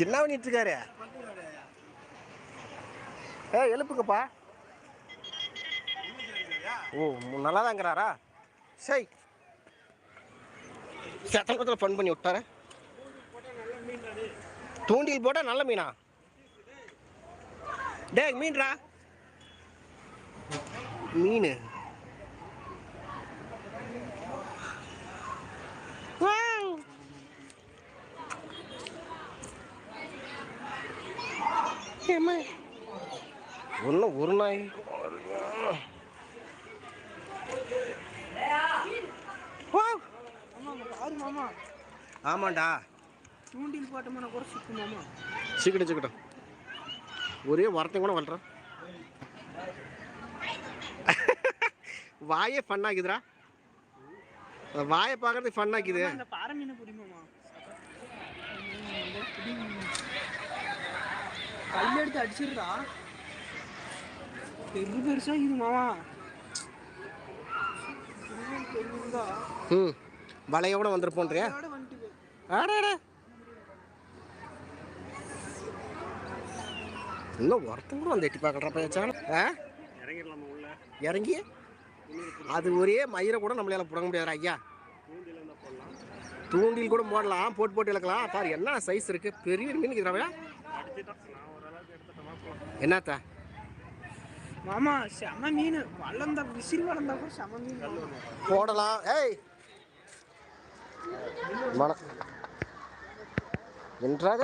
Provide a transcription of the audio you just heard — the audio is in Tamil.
என்ன பண்ணிட்டு இருக்காரு? எழுப்புங்கப்பா. ஓ, நல்லா தாங்கிறாரா? சரி, சத்தத்தில் ஃபன் பண்ணி விட்டார. தூண்டில் போட்டால் நல்ல மீனா? டேய் மீன்ரா, மீன். ஒன்றும் ஒரு நாய். ஆமாண்டா, தூண்டில் போட்டோம்னா கூட சிக்குமாமா. சிக்கிட்டோம். ஒரே வார்த்தை கூட வளர்றான். வாயே ஃபன் ஆக்குதுடா. வாயை பார்க்கறது ஃபன் ஆக்குது. பாறை மீன் பிடிக்குமாமா, கையில் எடுத்து அடிச்சிடுறா. பெருசா இது மாமா. வலையோட வந்துருப்போன்றியா? இன்னும் ஒருத்தங்க கூட வந்து எட்டி பார்க்கறா பேச்சான. இறங்கி அது ஒரே மயிரை கூட நம்மளால புடங்க முடியாது ஐயா. தூண்டில் கூட போடலாம், போட்டு இழக்கலாம். பாரு என்ன சைஸ் இருக்கு, பெரிய மீன் இருக்கிறாங்க. என்னத்தா மாமா செம மீன். வளர்ந்தா விசிறி வளர்ந்தா கூட செம மீன் போடலாம். ஏய் என்றாக